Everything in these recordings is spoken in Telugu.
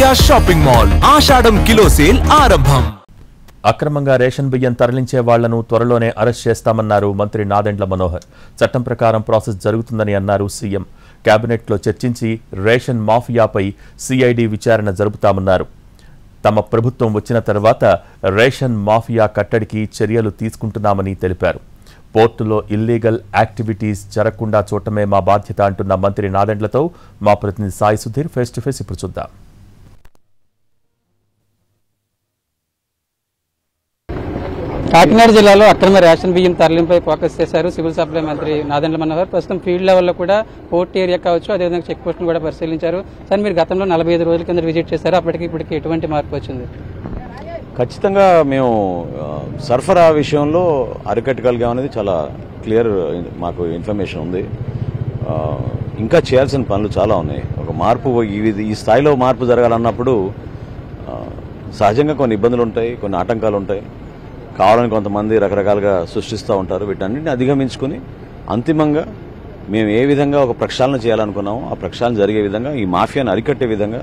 మాఫియా షాపింగ్ మాల్ ఆషాఢం కిలో సేల్ ఆరంభం. అక్రమంగా రేషన్ బియ్యం తరలించే వాళ్లను త్వరలోనే అరెస్ట్ చేస్తామన్నారు మంత్రి నాదెండ్ల మనోహర్. చట్టం ప్రకారం ప్రాసెస్ జరుగుతుందని అన్నారు సీఎం. కేబినెట్లో చర్చించి రేషన్ మాఫియాపై సిఐడి విచారణ జరుపుతామన్నారు. తమ ప్రభుత్వం వచ్చిన తర్వాత రేషన్ మాఫియా కట్టడికి చర్యలు తీసుకుంటున్నామని తెలిపారు. పోర్టులో ఇల్లీగల్ యాక్టివిటీస్ జరగకుండా చూడటమే మా బాధ్యత అంటున్న మంత్రి నాదెండ్లతో మా ప్రతినిధి Sai Sudheer face to face ఇప్పుడు చూద్దాం. కాకినాడ జిల్లాలో అక్రమ రేషన్ బియ్యం తరలింపై ఫోకస్ చేశారు సివిల్ సప్లై మంత్రి నాదెండ్ల మనోహర్. ప్రస్తుతం ఫీల్డ్ లెవెల్లో కూడా పోర్ట్ ఏరియా కావచ్చు, అదేవిధంగా చెక్ పోస్టును కూడా పరిశీలించారు. సార్, మీరు గతంలో 45 రోజుల కింద విజిట్ చేశారు. అప్పటికి ఇప్పటికి ఎటువంటి మార్పు వచ్చింది? ఖచ్చితంగా మేము సరఫరా విషయంలో అరికట్టగలిగాం అనేది చాలా క్లియర్ మాకు ఇన్ఫర్మేషన్ ఉంది. ఇంకా చేయాల్సిన పనులు చాలా ఉన్నాయి. ఒక మార్పు ఈ స్థాయిలో మార్పు జరగాలన్నప్పుడు సహజంగా కొన్ని ఇబ్బందులు ఉంటాయి, కొన్ని ఆటంకాలు ఉంటాయి. కావాలని కొంతమంది రకరకాలుగా సృష్టిస్తూ ఉంటారు. వీటన్నింటిని అధిగమించుకుని అంతిమంగా మేము ఏ విధంగా ఒక ప్రక్షాళన చేయాలనుకున్నామో ఆ ప్రక్షాళన జరిగే విధంగా, ఈ మాఫియాను అరికట్టే విధంగా,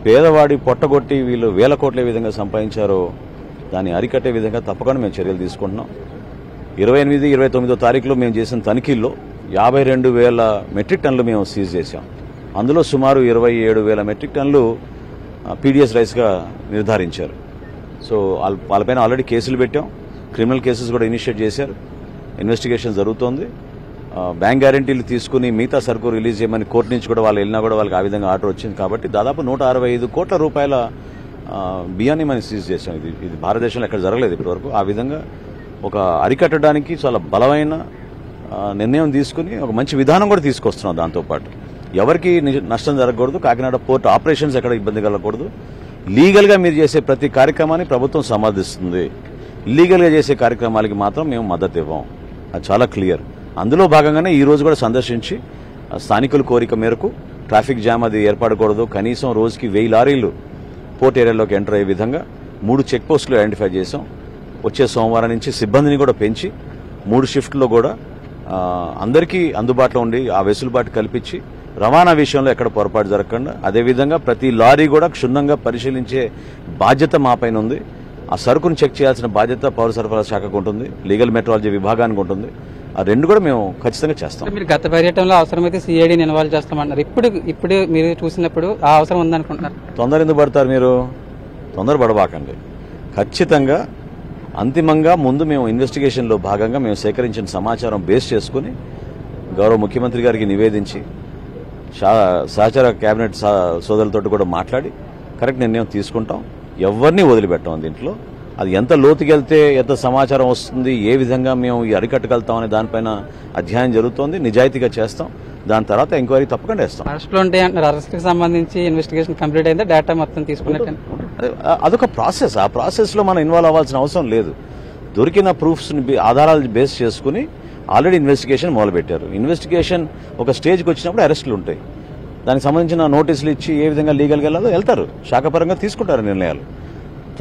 పేదవాడి పొట్టగొట్టి వీళ్ళు వేల కోట్ల విధంగా సంపాదించారో దాన్ని అరికట్టే విధంగా తప్పకుండా మేము చర్యలు తీసుకుంటున్నాం. 28, 29వ తారీఖులో మేము చేసిన తనిఖీల్లో 52,000 మెట్రిక్ టన్నులు మేము సీజ్ చేశాం. అందులో సుమారు 27,000 మెట్రిక్ టన్నులు పీడీఎస్ రైస్గా నిర్ధారించారు. సో వాళ్ళపైన ఆల్రెడీ కేసులు పెట్టాం. క్రిమినల్ కేసెస్ కూడా ఇనిషియేట్ చేశారు. ఇన్వెస్టిగేషన్ జరుగుతోంది. బ్యాంక్ గ్యారంటీలు తీసుకుని మిగతా సరుకు రిలీజ్ చేయమని కోర్టు నుంచి కూడా వాళ్ళు వెళ్ళినా కూడా వాళ్ళకి ఆ విధంగా ఆర్డర్ వచ్చింది. కాబట్టి దాదాపు 165 కోట్ల రూపాయల బియ్యాన్ని మనం సీజ్ చేశాం. ఇది భారతదేశంలో ఎక్కడ జరగలేదు ఇప్పటివరకు. ఆ విధంగా ఒక అరికట్టడానికి చాలా బలమైన నిర్ణయం తీసుకుని ఒక మంచి విధానం కూడా తీసుకొస్తున్నాం. దాంతోపాటు ఎవరికి నష్టం జరగకూడదు, కాకినాడ పోర్ట్ ఆపరేషన్స్ ఎక్కడ ఇబ్బంది కలగకూడదు. లీగల్గా మీరు చేసే ప్రతి కార్యక్రమాన్ని ప్రభుత్వం సమర్థిస్తుంది. ఇల్లీగల్గా చేసే కార్యక్రమాలకి మాత్రం మేము మద్దతు ఇవ్వం. అది చాలా క్లియర్. అందులో భాగంగానే ఈ రోజు కూడా సందర్శించి స్థానికుల కోరిక మేరకు ట్రాఫిక్ జామ్ అది ఏర్పడకూడదు, కనీసం రోజుకి 1000 లారీలు పోర్ట్ ఏరియాలోకి ఎంటర్ అయ్యే విధంగా 3 చెక్ పోస్టులు ఐడెంటిఫై చేశాం. వచ్చే సోమవారం నుంచి సిబ్బందిని కూడా పెంచి 3 షిఫ్ట్లో కూడా అందరికీ అందుబాటులో ఉండి ఆ వెసులుబాటు కల్పించి రవాణా విషయంలో ఎక్కడ పొరపాటు జరగకుండా, అదేవిధంగా ప్రతి లారీ కూడా క్షుణ్ణంగా పరిశీలించే బాధ్యత మా పైన ఉంది. ఆ సరుకును చెక్ చేయాల్సిన బాధ్యత పౌర సరఫరా శాఖకు ఉంటుంది, లీగల్ మెట్రాలజీ విభాగానికి ఉంటుంది. ఆ రెండు కూడా మేము ఖచ్చితంగా చేస్తాం. మీరు గత పర్యటనలో అవసరమైతే సిఐడిని ఇన్వాల్వ్ చేస్తామన్నారు. ఇప్పుడు మీరు చూసినప్పుడు ఆ అవసరం ఉందనుకుంటున్నారు? తొందర ఎందుకు పడతారు మీరు? తొందర పడబాకండి. ఖచ్చితంగా అంతిమంగా ముందు మేము ఇన్వెస్టిగేషన్లో భాగంగా మేము సేకరించిన సమాచారం బేస్ చేసుకుని గౌరవ ముఖ్యమంత్రి గారికి నివేదించి సహచర కేబినెట్ సోదరులతో కూడా మాట్లాడి కరెక్ట్ నిర్ణయం తీసుకుంటాం. ఎవరిని వదిలిపెట్టాం. దీంట్లో అది ఎంత లోతుకెళ్తే ఎంత సమాచారం వస్తుంది, ఏ విధంగా మేము అరికట్టగలుగుతాం అనే దానిపైన అధ్యయనం జరుగుతోంది. నిజాయితీగా చేస్తాం. దాని తర్వాత ఎంక్వైరీ తప్పకుండా వేస్తాం. అరెస్టులు ఉంటాయి అంటారు. అరెస్ట్కి సంబంధించి ఇన్వెస్టిగేషన్ కంప్లీట్ అయిందా? డేటా మొత్తం తీసుకున్నట్టు అదొక ప్రాసెస్. ఆ ప్రాసెస్లో మనం ఇన్వాల్వ్ అవ్వాల్సిన అవసరం లేదు. దొరికిన ప్రూఫ్స్ ఆధారాలు బేస్ చేసుకుని ఆల్రెడీ ఇన్వెస్టిగేషన్ మొదలుపెట్టారు. ఇన్వెస్టిగేషన్ ఒక స్టేజ్కి వచ్చినప్పుడు అరెస్టులు ఉంటాయి. దానికి సంబంధించిన నోటీసులు ఇచ్చి ఏ విధంగా లీగల్గా వెళ్ళాలో వెళ్తారు, శాఖపరంగా తీసుకుంటారు నిర్ణయాలు.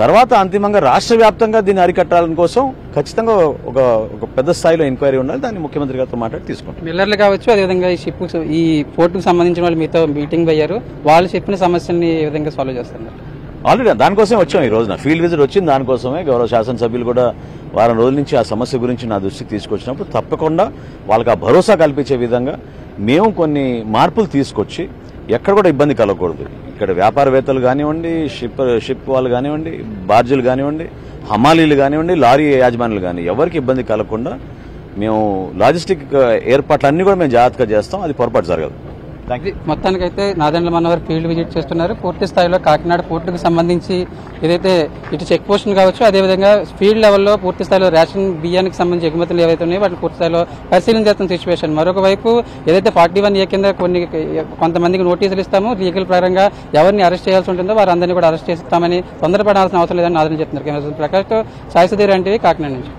తర్వాత అంతిమంగా రాష్ట్ర వ్యాప్తంగా దీన్ని అరికట్టాలని కోసం ఖచ్చితంగా ఒక పెద్ద స్థాయిలో ఎంక్వైరీ ఉండాలి. దాన్ని ముఖ్యమంత్రి గారితో మాట్లాడి తీసుకుంటాం. మిల్లర్లు కావచ్చు, అదేవిధంగా ఈ పోర్టుకు సంబంధించిన వాళ్ళు మీతో మీటింగ్ అయ్యారు. వాళ్ళు చెప్పిన సమస్యని ఏ విధంగా సాల్వ్ చేస్తున్నారు? ఆల్రెడీ దానికోసమే వచ్చాం. ఈ రోజున ఫీల్డ్ విజిట్ వచ్చింది. దానికోసమే గౌరవ శాసనసభ్యులు కూడా వారం రోజుల నుంచి ఆ సమస్య గురించి నా దృష్టికి తీసుకొచ్చినప్పుడు తప్పకుండా వాళ్ళకి ఆ భరోసా కల్పించే విధంగా మేము కొన్ని మార్పులు తీసుకొచ్చి ఎక్కడ కూడా ఇబ్బంది కలగకూడదు. ఇక్కడ వ్యాపారవేత్తలు కానివ్వండి, షిప్ వాళ్ళు కానివ్వండి, బార్జీలు కానివ్వండి, హమాలీలు కానివ్వండి, లారీ యాజమానులు కానీ ఎవరికి ఇబ్బంది కలగకుండా మేము లాజిస్టిక్ ఏర్పాట్లన్నీ కూడా మేము జాగ్రత్తగా చేస్తాం. అది పొరపాటు జరగదు. మొత్తానికైతే నాదెండ్ల మనోహర్ ఫీల్డ్ విజిట్ చేస్తున్నారు. పూర్తి స్థాయిలో కాకినాడ పోర్టుకు సంబంధించి ఏదైతే ఇటు చెక్ పోస్టులు కావచ్చు, అదేవిధంగా ఫీల్డ్ లెవెల్లో పూర్తి స్థాయిలో రేషన్ బియ్యానికి సంబంధించి ఎగుమతులు ఏవైతే ఉన్నాయో వాటిని పూర్తి స్థాయిలో పరిశీలన చేస్తున్న సిచ్యువేషన్. మరొక వైపు ఏదైతే 41A కింద కొంతమందికి నోటీసులు ఇస్తాము, లీగల్ పరంగా ఎవరిని అరెస్ట్ చేయాల్సి ఉంటుందో వారందరినీ కూడా అరెస్ట్ చేస్తామని తొందరపడాల్సిన అవసరం లేదని నాదెండ్ల చెప్తున్నారు. ప్రకాష్, సాయి సుధీర్, కాకినాడ నుంచి.